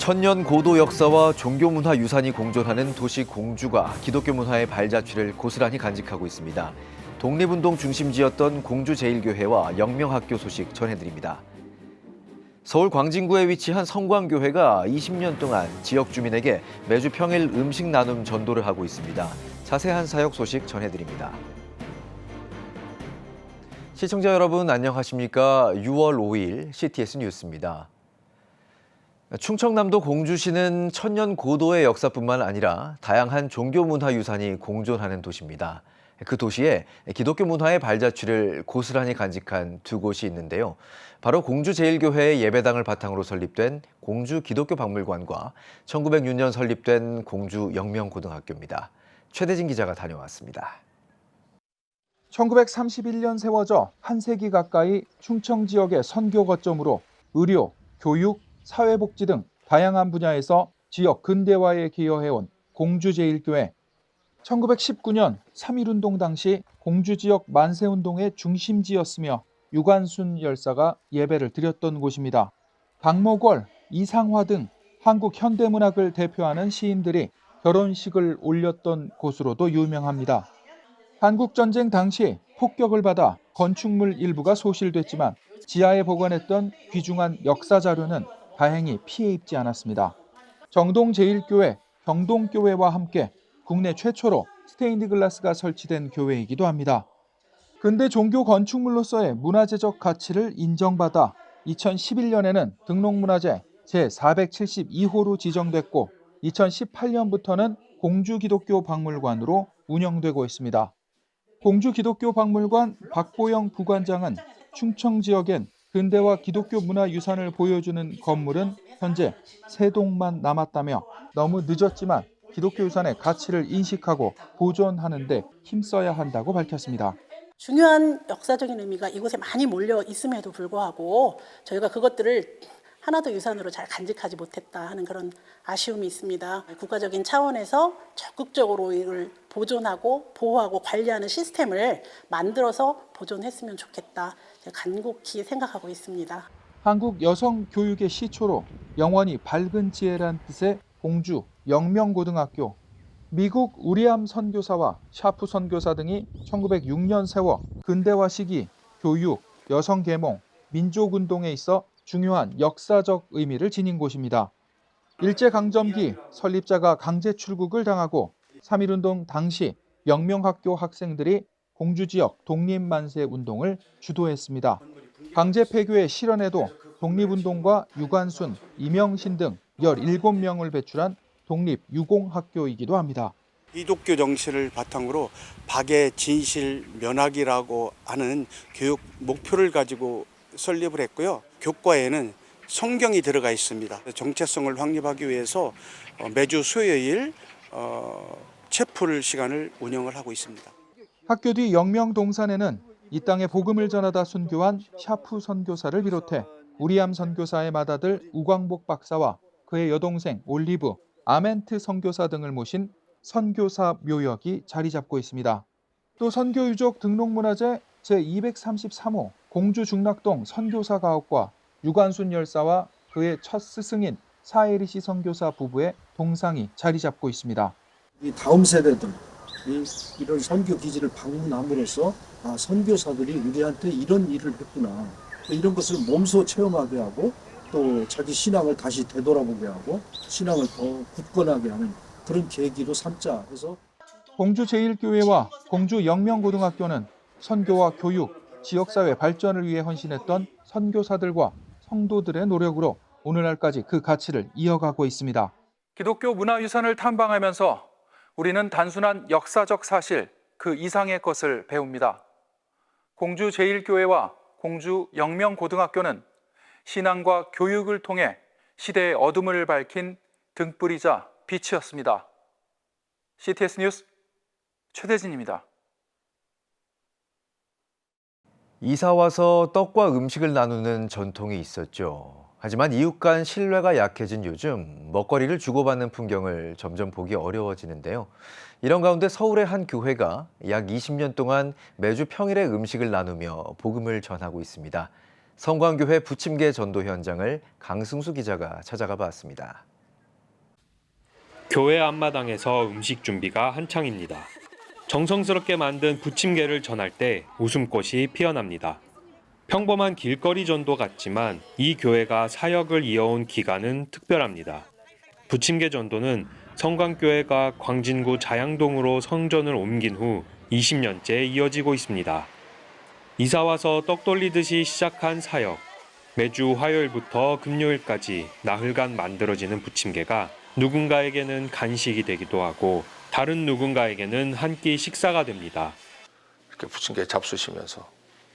천년 고도 역사와 종교 문화 유산이 공존하는 도시 공주가 기독교 문화의 발자취를 고스란히 간직하고 있습니다. 독립운동 중심지였던 공주제일교회와 영명학교 소식 전해드립니다. 서울 광진구에 위치한 성광교회가 20년 동안 지역 주민에게 매주 평일 음식 나눔 전도를 하고 있습니다. 자세한 사역 소식 전해드립니다. 시청자 여러분 안녕하십니까? 6월 5일 CTS 뉴스입니다. 충청남도 공주시는 천년 고도의 역사뿐만 아니라 다양한 종교 문화 유산이 공존하는 도시입니다. 그 도시에 기독교 문화의 발자취를 고스란히 간직한 두 곳이 있는데요. 바로 공주제일교회의 예배당을 바탕으로 설립된 공주기독교박물관과 1906년 설립된 공주영명고등학교입니다. 최대진 기자가 다녀왔습니다. 1931년 세워져 한 세기 가까이 충청 지역의 선교 거점으로 의료, 교육, 사회복지 등 다양한 분야에서 지역 근대화에 기여해온 공주제일교회. 1919년 3.1운동 당시 공주 지역 만세운동의 중심지였으며 유관순 열사가 예배를 드렸던 곳입니다. 박목월, 이상화 등 한국 현대문학을 대표하는 시인들이 결혼식을 올렸던 곳으로도 유명합니다. 한국전쟁 당시 폭격을 받아 건축물 일부가 소실됐지만 지하에 보관했던 귀중한 역사 자료는 다행히 피해 입지 않았습니다. 정동제일교회, 경동교회와 함께 국내 최초로 스테인드 글라스가 설치된 교회이기도 합니다. 근대 종교 건축물로서의 문화재적 가치를 인정받아 2011년에는 등록문화재 제472호로 지정됐고 2018년부터는 공주기독교박물관으로 운영되고 있습니다. 공주기독교박물관 박보영 부관장은 충청 지역엔 근대화 기독교 문화 유산을 보여주는 건물은 현재 3동만 남았다며 너무 늦었지만 기독교 유산의 가치를 인식하고 보존하는 데 힘써야 한다고 밝혔습니다. 중요한 역사적인 의미가 이곳에 많이 몰려 있음에도 불구하고 저희가 그것들을 하나도 유산으로 잘 간직하지 못했다 하는 그런 아쉬움이 있습니다. 국가적인 차원에서 적극적으로 이걸 보존하고 보호하고 관리하는 시스템을 만들어서 보존했으면 좋겠다. 간곡히 생각하고 있습니다. 한국 여성 교육의 시초로 영원히 밝은 지혜란 뜻의 공주 영명고등학교. 미국 우리암 선교사와 샤프 선교사 등이 1906년 세워 근대화 시기 교육, 여성 계몽, 민족운동에 있어 중요한 역사적 의미를 지닌 곳입니다. 일제강점기 설립자가 강제 출국을 당하고 3.1운동 당시 영명학교 학생들이 공주지역 독립만세 운동을 주도했습니다. 강제 폐교의 실현에도 독립운동과 유관순, 이명신 등 17명을 배출한 독립유공학교이기도 합니다. 기독교 정신을 바탕으로 박의 진실 면학이라고 하는 교육 목표를 가지고 설립을 했고요. 교과에는 성경이 들어가 있습니다. 정체성을 확립하기 위해서 매주 수요일 채플 시간을 운영을 하고 있습니다. 학교 뒤 영명동산에는 이 땅에 복음을 전하다 순교한 샤프 선교사를 비롯해 우리암 선교사의 맏아들 우광복 박사와 그의 여동생 올리브, 아멘트 선교사 등을 모신 선교사 묘역이 자리 잡고 있습니다. 또 선교유적 등록문화재 제233호 공주중락동 선교사 가옥과 유관순 열사와 그의 첫 스승인 사에리시 선교사 부부의 동상이 자리 잡고 있습니다. 이 다음 세대들 이런 선교 기지를 방문함으로써 선교사들이 우리한테 이런 일을 했구나. 이런 것을 몸소 체험하게 하고 또 자기 신앙을 다시 되돌아보게 하고 신앙을 더 굳건하게 하는 그런 계기로 삼자 해서 공주제일교회와 공주영명고등학교는 선교와 교육, 지역사회 발전을 위해 헌신했던 선교사들과 성도들의 노력으로 오늘날까지 그 가치를 이어가고 있습니다. 기독교 문화유산을 탐방하면서 우리는 단순한 역사적 사실 그 이상의 것을 배웁니다. 공주제일교회와 공주영명고등학교는 신앙과 교육을 통해 시대의 어둠을 밝힌 등불이자 빛이었습니다. CTS 뉴스 최대진입니다. 이사 와서 떡과 음식을 나누는 전통이 있었죠. 하지만 이웃 간 신뢰가 약해진 요즘 먹거리를 주고받는 풍경을 점점 보기 어려워지는데요. 이런 가운데 서울의 한 교회가 약 20년 동안 매주 평일에 음식을 나누며 복음을 전하고 있습니다. 성광교회 부침개 전도 현장을 강승수 기자가 찾아가 봤습니다. 교회 앞마당에서 음식 준비가 한창입니다. 정성스럽게 만든 부침개를 전할 때 웃음꽃이 피어납니다. 평범한 길거리 전도 같지만 이 교회가 사역을 이어온 기간은 특별합니다. 부침개 전도는 성광교회가 광진구 자양동으로 성전을 옮긴 후 20년째 이어지고 있습니다. 이사와서 떡 돌리듯이 시작한 사역. 매주 화요일부터 금요일까지 나흘간 만들어지는 부침개가 누군가에게는 간식이 되기도 하고 다른 누군가에게는 한 끼 식사가 됩니다. 이렇게 부침개 잡수시면서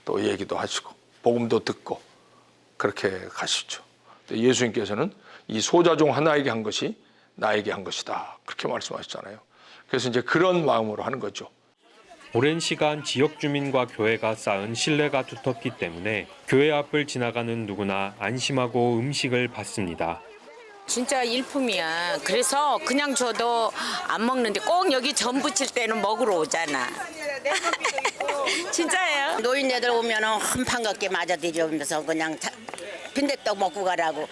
또 얘기도 하시고 복음도 듣고 그렇게 가시죠. 예수님께서는 이 소자 중 하나에게 한 것이 나에게 한 것이다. 그렇게 말씀하셨잖아요. 그래서 이제 그런 마음으로 하는 거죠. 오랜 시간 지역 주민과 교회가 쌓은 신뢰가 두텁기 때문에 교회 앞을 지나가는 누구나 안심하고 음식을 받습니다. 진짜 일품이야. 그래서 그냥 줘도 안 먹는데 꼭 여기 전 부칠 때는 먹으러 오잖아. 진짜예요. 노인네들 오면은 한판겁게 맞아 드리면서 그냥 빈대떡 먹고 가라고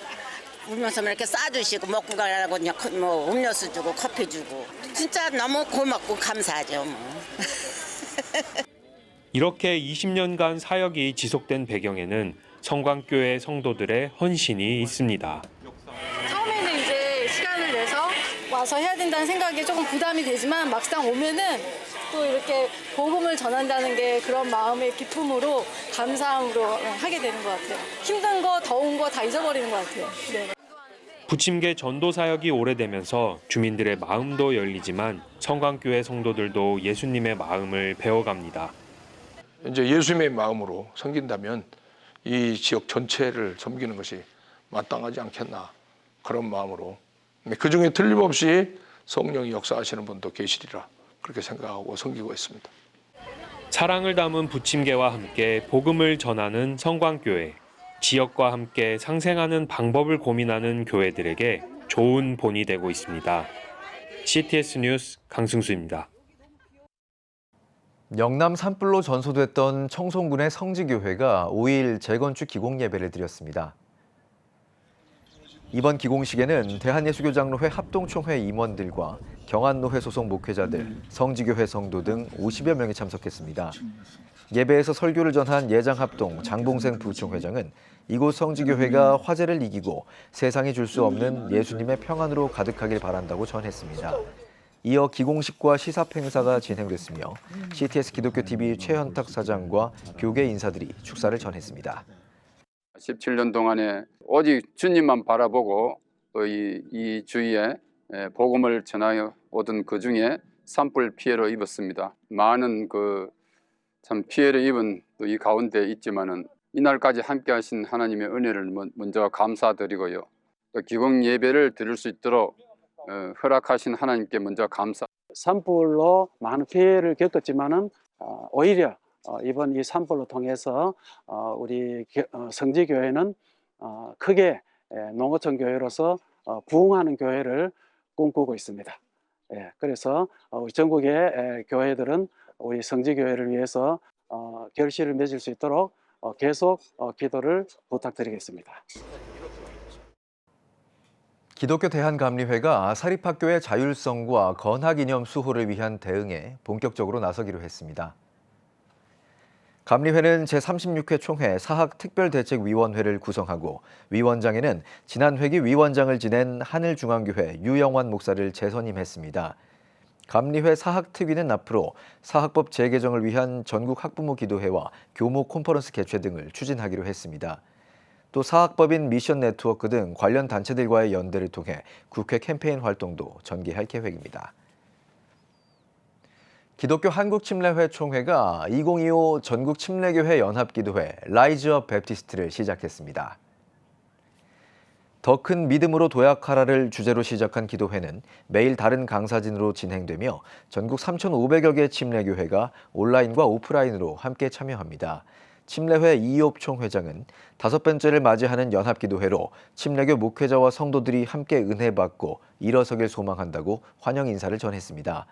울면서 이렇게 싸주시고 먹고 가라고 그냥 뭐 음료수 주고 커피 주고 진짜 너무 고맙고 감사하죠. 뭐. 이렇게 20년간 사역이 지속된 배경에는 성광교회 성도들의 헌신이 있습니다. 처음에는 이제 시간을 내서 와서 해야 된다는 생각이 조금 부담이 되지만 막상 오면은 또 이렇게 복음을 전한다는 게 그런 마음의 기쁨으로 감사함으로 하게 되는 것 같아요. 힘든 거, 더운 거 다 잊어버리는 것 같아요. 네. 부침개 전도 사역이 오래되면서 주민들의 마음도 열리지만 성광교회 성도들도 예수님의 마음을 배워갑니다. 이제 예수님의 마음으로 섬긴다면 이 지역 전체를 섬기는 것이 마땅하지 않겠나 그런 마음으로 그 중에 틀림없이 성령이 역사하시는 분도 계시리라 그렇게 생각하고 섬기고 있습니다. 사랑을 담은 부침개와 함께 복음을 전하는 성광교회. 지역과 함께 상생하는 방법을 고민하는 교회들에게 좋은 본이 되고 있습니다. CTS 뉴스 강승수입니다. 영남 산불로 전소됐던 청송군의 성지교회가 5일 재건축 기공 예배를 드렸습니다. 이번 기공식에는 대한예수교장로회 합동총회 임원들과 경안노회 소속 목회자들, 성지교회 성도 등 50여 명이 참석했습니다. 예배에서 설교를 전한 예장합동 장봉생 부총회장은 이곳 성지교회가 화재를 이기고 세상이 줄 수 없는 예수님의 평안으로 가득하길 바란다고 전했습니다. 이어 기공식과 시사행사가 진행됐으며 CTS 기독교TV 최현탁 사장과 교계 인사들이 축사를 전했습니다. 17년 동안에 오직 주님만 바라보고 이 주위에 복음을 전하여 오던 그 중에 산불 피해를 입었습니다. 많은 참 피해를 입은 이 가운데 있지만은 이날까지 함께하신 하나님의 은혜를 먼저 감사드리고요. 또 기공 예배를 드릴 수 있도록 허락하신 하나님께 먼저 감사. 산불로 많은 피해를 겪었지만은 오히려 이번 이 산불로 통해서 우리 성지교회는 크게 농어촌 교회로서 부흥하는 교회를 꿈꾸고 있습니다. 그래서 우리 전국의 교회들은 우리 성지교회를 위해서 결실을 맺을 수 있도록 계속 기도를 부탁드리겠습니다. 기독교 대한감리회가 사립학교의 자율성과 건학이념 수호를 위한 대응에 본격적으로 나서기로 했습니다. 감리회는 제36회 총회 사학특별대책위원회를 구성하고 위원장에는 지난 회기 위원장을 지낸 하늘중앙교회 유영환 목사를 재선임했습니다. 감리회 사학특위는 앞으로 사학법 재개정을 위한 전국 학부모 기도회와 교무 콘퍼런스 개최 등을 추진하기로 했습니다. 또 사학법인 미션 네트워크 등 관련 단체들과의 연대를 통해 국회 캠페인 활동도 전개할 계획입니다. 기독교 한국침례회 총회가 2025 전국침례교회 연합기도회 라이즈업 베프티스트를 시작했습니다. 더 큰 믿음으로 도약하라를 주제로 시작한 기도회는 매일 다른 강사진으로 진행되며 전국 3,500여 개 침례교회가 온라인과 오프라인으로 함께 참여합니다. 침례회 이홉 총회장은 5번째를 맞이하는 연합기도회로 침례교 목회자와 성도들이 함께 은혜받고 일어서길 소망한다고 환영 인사를 전했습니다.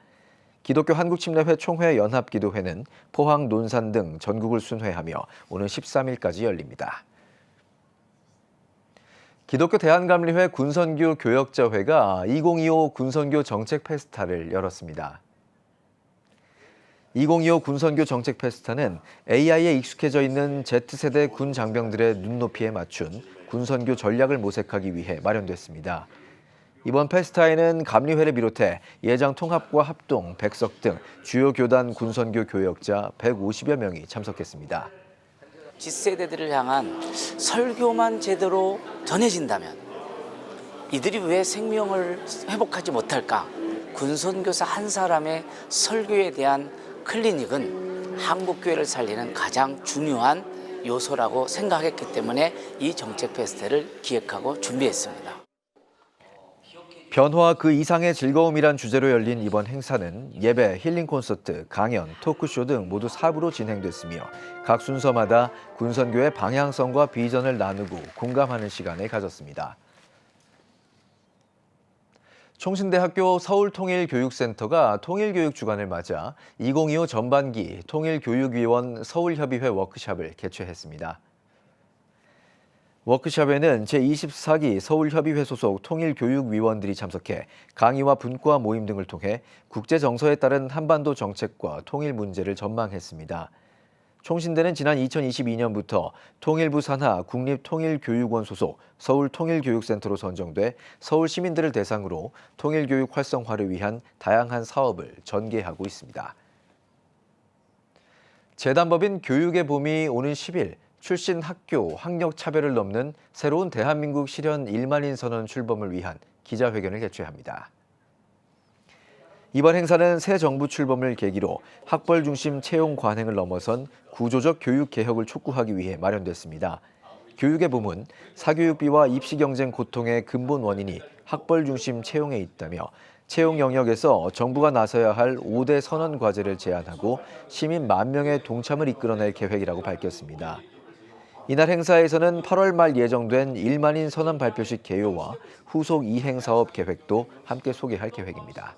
기독교 한국침례회 총회 연합기도회는 포항, 논산 등 전국을 순회하며 오는 13일까지 열립니다. 기독교 대한감리회 군선교 교역자회가 2025 군선교 정책 페스타를 열었습니다. 2025 군선교 정책 페스타는 AI에 익숙해져 있는 Z세대 군 장병들의 눈높이에 맞춘 군선교 전략을 모색하기 위해 마련됐습니다. 이번 페스타에는 감리회를 비롯해 예장 통합과 합동, 백석 등 주요 교단 군선교 교역자 150여 명이 참석했습니다. Z세대들을 향한 설교만 제대로 전해진다면 이들이 왜 생명을 회복하지 못할까? 군선교사 한 사람의 설교에 대한 클리닉은 한국교회를 살리는 가장 중요한 요소라고 생각했기 때문에 이 정책 페스티벌을 기획하고 준비했습니다. 변화 그 이상의 즐거움이란 주제로 열린 이번 행사는 예배, 힐링 콘서트, 강연, 토크쇼 등 모두 4부로 진행됐으며 각 순서마다 군선교의 방향성과 비전을 나누고 공감하는 시간을 가졌습니다. 총신대학교 서울통일교육센터가 통일교육 주간을 맞아 2025 전반기 통일교육위원 서울협의회 워크숍을 개최했습니다. 워크숍에는 제24기 서울협의회 소속 통일교육위원들이 참석해 강의와 분과 모임 등을 통해 국제정서에 따른 한반도 정책과 통일 문제를 전망했습니다. 총신대는 지난 2022년부터 통일부 산하 국립통일교육원 소속 서울통일교육센터로 선정돼 서울 시민들을 대상으로 통일교육 활성화를 위한 다양한 사업을 전개하고 있습니다. 재단법인 교육의 봄이 오는 10일 출신 학교, 학력 차별을 넘는 새로운 대한민국 실현 1만인 선언 출범을 위한 기자회견을 개최합니다. 이번 행사는 새 정부 출범을 계기로 학벌 중심 채용 관행을 넘어선 구조적 교육 개혁을 촉구하기 위해 마련됐습니다. 교육의 봄은 사교육비와 입시 경쟁 고통의 근본 원인이 학벌 중심 채용에 있다며 채용 영역에서 정부가 나서야 할 5대 선언 과제를 제안하고 시민 10,000명의 동참을 이끌어낼 계획이라고 밝혔습니다. 이날 행사에서는 8월 말 예정된 1만인 선언 발표식 개요와 후속 이행 사업 계획도 함께 소개할 계획입니다.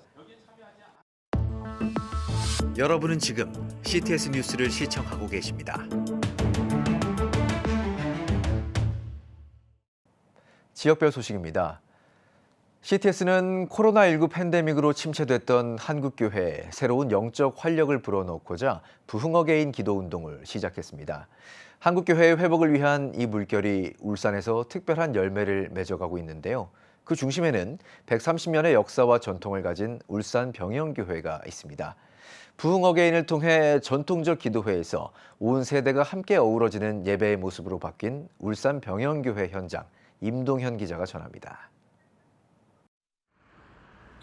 여러분은 지금 CTS 뉴스를 시청하고 계십니다. 지역별 소식입니다. CTS는 코로나19 팬데믹으로 침체됐던 한국교회에 새로운 영적 활력을 불어넣고자 부흥어게인 기도운동을 시작했습니다. 한국교회의 회복을 위한 이 물결이 울산에서 특별한 열매를 맺어가고 있는데요. 그 중심에는 130년의 역사와 전통을 가진 울산 병영교회가 있습니다. 부흥어게인을 통해 전통적 기도회에서 온 세대가 함께 어우러지는 예배의 모습으로 바뀐 울산 병영교회 현장, 임동현 기자가 전합니다.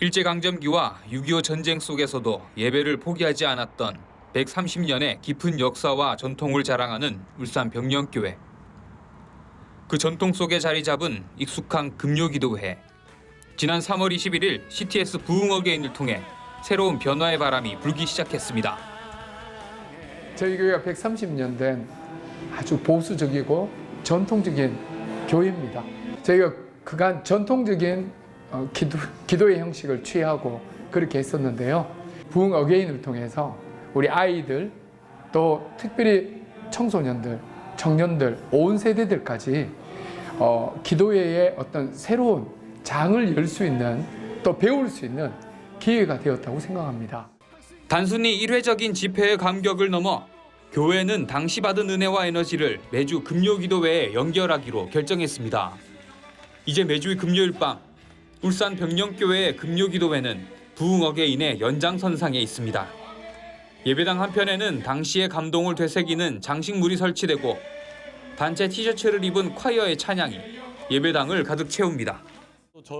일제강점기와 6.25 전쟁 속에서도 예배를 포기하지 않았던 130년의 깊은 역사와 전통을 자랑하는 울산 병영교회. 그 전통 속에 자리 잡은 익숙한 금요기도회. 지난 3월 21일 CTS 부흥어게인을 통해 새로운 변화의 바람이 불기 시작했습니다. 저희 교회가 130년 된 아주 보수적이고 전통적인 교회입니다. 저희가 그간 전통적인 기도의 형식을 취하고 그렇게 했었는데요. 부흥 어게인을 통해서 우리 아이들 또 특별히 청소년들, 청년들, 온 세대들까지 기도회의 어떤 새로운 장을 열 수 있는 또 배울 수 있는 기회가 되었다고 생각합니다. 단순히 일회적인 집회의 감격을 넘어 교회는 당시 받은 은혜와 에너지를 매주 금요기도회에 연결하기로 결정했습니다. 이제 매주 금요일 밤 울산 병영교회의 금요기도회는 부흥어게인의 연장선상에 있습니다. 예배당 한편에는 당시의 감동을 되새기는 장식물이 설치되고 단체 티셔츠를 입은 콰이어의 찬양이 예배당을 가득 채웁니다.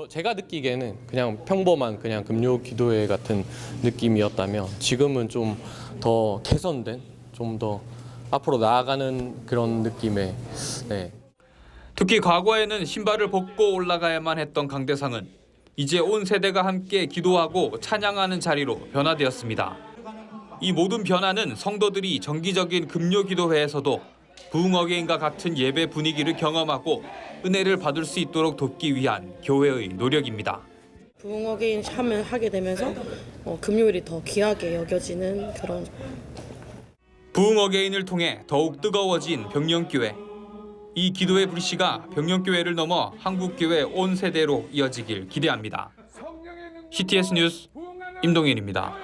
제가 느끼기에는 그냥 평범한 그냥 금요 기도회 같은 느낌이었다면 지금은 좀 더 개선된, 좀 더 앞으로 나아가는 그런 느낌의 특히 과거에는 신발을 벗고 올라가야만 했던 강대상은 이제 온 세대가 함께 기도하고 찬양하는 자리로 변화되었습니다. 이 모든 변화는 성도들이 정기적인 금요 기도회에서도 부흥어게인과 같은 예배 분위기를 경험하고 은혜를 받을 수 있도록 돕기 위한 교회의 노력입니다. 부흥어게인 하게 되면서 금요일이 더 귀하게 여겨지는 그런. 부흥어게인을 통해 더욱 뜨거워진 병영교회. 이 기도의 불씨가 병영교회를 넘어 한국교회 온 세대로 이어지길 기대합니다. CTS 뉴스 임동현입니다.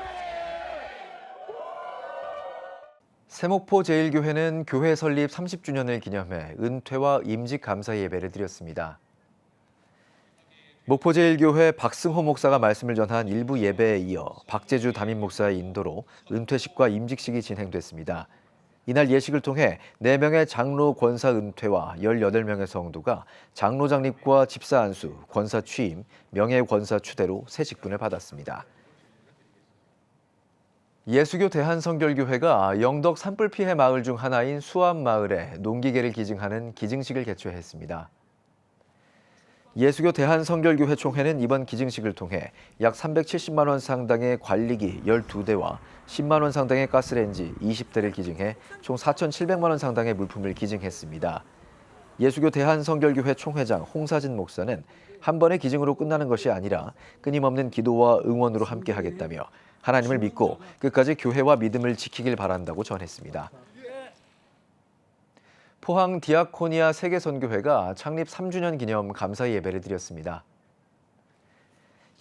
세목포 제1교회는 교회 설립 30주년을 기념해 은퇴와 임직 감사 예배를 드렸습니다. 목포 제1교회 박승호 목사가 말씀을 전한 일부 예배에 이어 박재주 담임 목사의 인도로 은퇴식과 임직식이 진행됐습니다. 이날 예식을 통해 4명의 장로 권사 은퇴와 18명의 성도가 장로 장립과 집사 안수, 권사 취임, 명예 권사 추대로 새 직분을 받았습니다. 예수교 대한성결교회가 영덕 산불 피해 마을 중 하나인 수암마을에 농기계를 기증하는 기증식을 개최했습니다. 예수교 대한성결교회 총회는 이번 기증식을 통해 약 370만 원 상당의 관리기 12대와 10만 원 상당의 가스레인지 20대를 기증해 총 4,700만 원 상당의 물품을 기증했습니다. 예수교 대한성결교회 총회장 홍사진 목사는 한 번의 기증으로 끝나는 것이 아니라 끊임없는 기도와 응원으로 함께하겠다며 하나님을 믿고 끝까지 교회와 믿음을 지키길 바란다고 전했습니다. 포항 디아코니아 세계선교회가 창립 3주년 기념 감사 예배를 드렸습니다.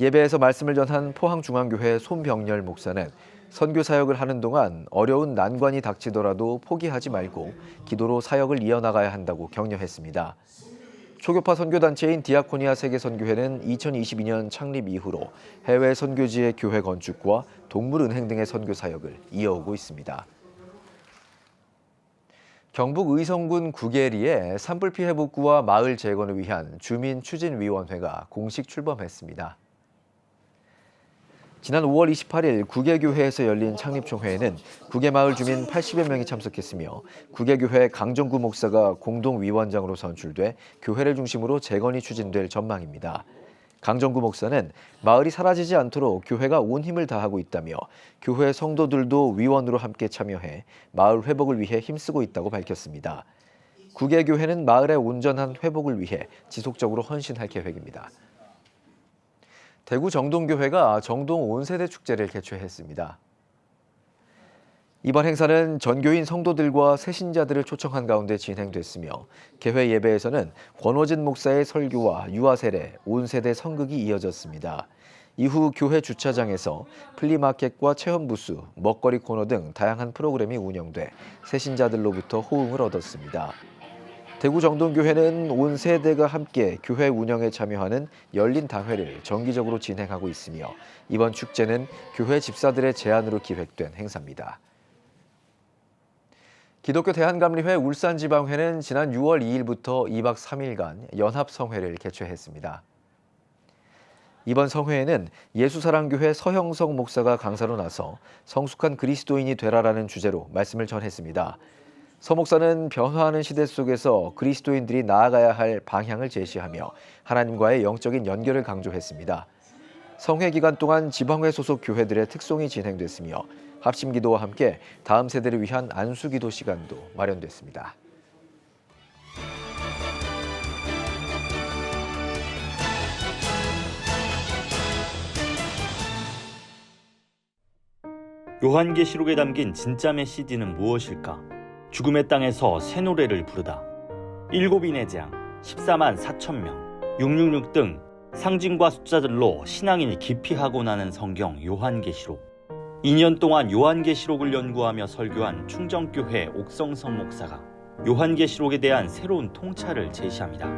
예배에서 말씀을 전한 포항중앙교회 손병렬 목사는 선교 사역을 하는 동안 어려운 난관이 닥치더라도 포기하지 말고 기도로 사역을 이어나가야 한다고 격려했습니다. 초교파 선교단체인 디아코니아 세계선교회는 2022년 창립 이후로 해외 선교지의 교회 건축과 동물은행 등의 선교 사역을 이어오고 있습니다. 경북 의성군 구계리에 산불 피해 복구와 마을 재건을 위한 주민추진위원회가 공식 출범했습니다. 지난 5월 28일 구계교회에서 열린 창립총회에는 구계마을 주민 80여 명이 참석했으며 구계교회 강정구 목사가 공동위원장으로 선출돼 교회를 중심으로 재건이 추진될 전망입니다. 강정구 목사는 마을이 사라지지 않도록 교회가 온 힘을 다하고 있다며 교회 성도들도 위원으로 함께 참여해 마을 회복을 위해 힘쓰고 있다고 밝혔습니다. 구계교회는 마을의 온전한 회복을 위해 지속적으로 헌신할 계획입니다. 대구 정동교회가 정동 온세대 축제를 개최했습니다. 이번 행사는 전교인 성도들과 새신자들을 초청한 가운데 진행됐으며 개회 예배에서는 권호진 목사의 설교와 유아세례, 온세대 성극이 이어졌습니다. 이후 교회 주차장에서 플리마켓과 체험 부스, 먹거리 코너 등 다양한 프로그램이 운영돼 새신자들로부터 호응을 얻었습니다. 대구 정동교회는 온 세대가 함께 교회 운영에 참여하는 열린 다회를 정기적으로 진행하고 있으며 이번 축제는 교회 집사들의 제안으로 기획된 행사입니다. 기독교 대한감리회 울산지방회는 지난 6월 2일부터 2박 3일간 연합성회를 개최했습니다. 이번 성회에는 예수사랑교회 서형석 목사가 강사로 나서 성숙한 그리스도인이 되라라는 주제로 말씀을 전했습니다. 서 목사는 변화하는 시대 속에서 그리스도인들이 나아가야 할 방향을 제시하며 하나님과의 영적인 연결을 강조했습니다. 성회 기간 동안 지방회 소속 교회들의 특송이 진행됐으며 합심기도와 함께 다음 세대를 위한 안수기도 시간도 마련됐습니다. 요한계시록에 담긴 진짜 메시지는 무엇일까? 죽음의 땅에서 새 노래를 부르다. 7인의 장, 14만 4천 명, 666 등 상징과 숫자들로 신앙인이 기피하고 나는 성경 요한계시록. 2년 동안 요한계시록을 연구하며 설교한 충정교회 옥성성 목사가 요한계시록에 대한 새로운 통찰을 제시합니다.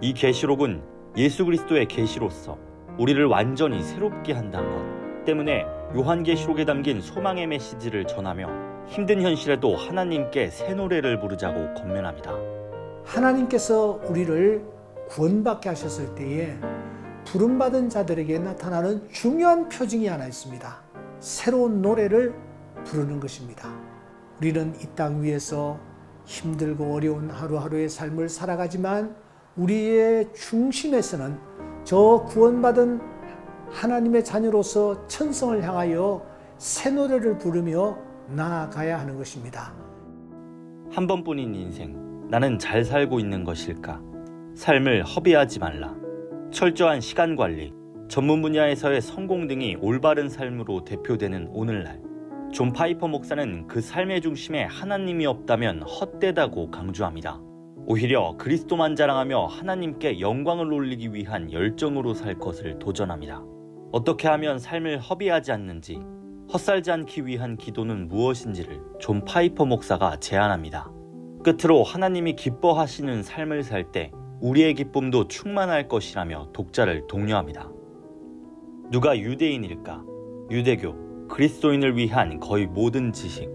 이 계시록은 예수 그리스도의 계시로서 우리를 완전히 새롭게 한다는 것 때문에 요한계시록에 담긴 소망의 메시지를 전하며 힘든 현실에도 하나님께 새 노래를 부르자고 권면합니다. 하나님께서 우리를 구원받게 하셨을 때에 부름받은 자들에게 나타나는 중요한 표징이 하나 있습니다. 새로운 노래를 부르는 것입니다. 우리는 이 땅 위에서 힘들고 어려운 하루하루의 삶을 살아가지만 우리의 중심에서는 저 구원받은 하나님의 자녀로서 천성을 향하여 새 노래를 부르며 나아가야 하는 것입니다. 한 번뿐인 인생, 나는 잘 살고 있는 것일까? 삶을 허비하지 말라. 철저한 시간 관리, 전문 분야에서의 성공 등이 올바른 삶으로 대표되는 오늘날, 존 파이퍼 목사는 그 삶의 중심에 하나님이 없다면 헛되다고 강조합니다. 오히려 그리스도만 자랑하며 하나님께 영광을 올리기 위한 열정으로 살 것을 도전합니다. 어떻게 하면 삶을 허비하지 않는지, 헛살지 않기 위한 기도는 무엇인지를 존 파이퍼 목사가 제안합니다. 끝으로 하나님이 기뻐하시는 삶을 살 때 우리의 기쁨도 충만할 것이라며 독자를 독려합니다. 누가 유대인일까? 유대교, 그리스도인을 위한 거의 모든 지식.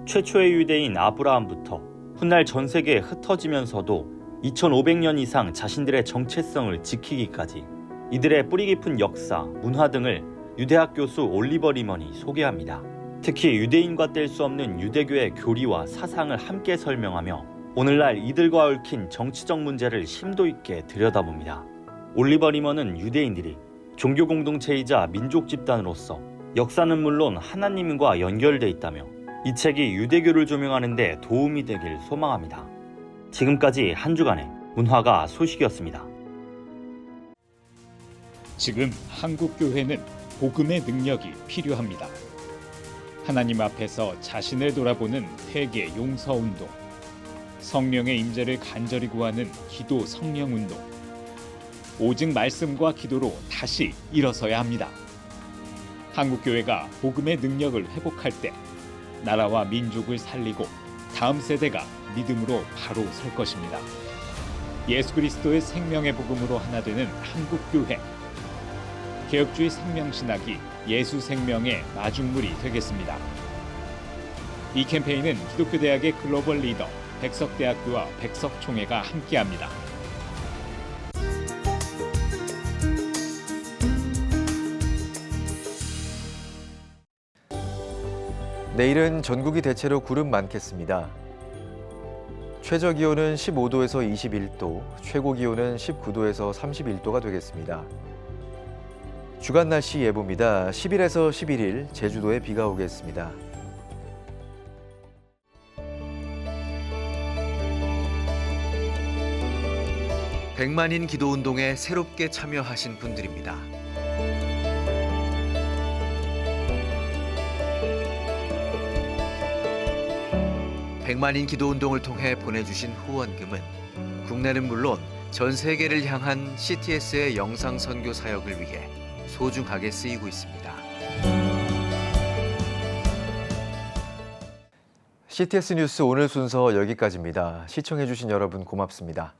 최초의 유대인 아브라함부터 훗날 전 세계에 흩어지면서도 2500년 이상 자신들의 정체성을 지키기까지 이들의 뿌리 깊은 역사, 문화 등을 유대학 교수 올리버 리먼이 소개합니다. 특히 유대인과 뗄 수 없는 유대교의 교리와 사상을 함께 설명하며 오늘날 이들과 얽힌 정치적 문제를 심도 있게 들여다봅니다. 올리버 리먼은 유대인들이 종교 공동체이자 민족 집단으로서 역사는 물론 하나님과 연결돼 있다며 이 책이 유대교를 조명하는 데 도움이 되길 소망합니다. 지금까지 한 주간의 문화가 소식이었습니다. 지금 한국 교회는 복음의 능력이 필요합니다. 하나님 앞에서 자신을 돌아보는 회개 용서 운동, 성령의 임재를 간절히 구하는 기도 성령 운동, 오직 말씀과 기도로 다시 일어서야 합니다. 한국 교회가 복음의 능력을 회복할 때 나라와 민족을 살리고 다음 세대가 믿음으로 바로 설 것입니다. 예수 그리스도의 생명의 복음으로 하나 되는 한국 교회. 개혁주의 생명신학이 예수 생명의 마중물이 되겠습니다. 이 캠페인은 기독교대학의 글로벌 리더 백석대학교와 백석총회가 함께합니다. 내일은 전국이 대체로 구름 많겠습니다. 최저 기온은 15도에서 21도, 최고 기온은 19도에서 31도가 되겠습니다. 주간 날씨 예보입니다. 10일에서 11일 제주도에 비가 오겠습니다. 백만인 기도운동에 새롭게 참여하신 분들입니다. 백만인 기도운동을 통해 보내주신 후원금은 국내는 물론 전 세계를 향한 CTS의 영상 선교 사역을 위해 소중하게 쓰이고 있습니다. CTS 뉴스 오늘 순서 여기까지입니다. 시청해주신 여러분 고맙습니다.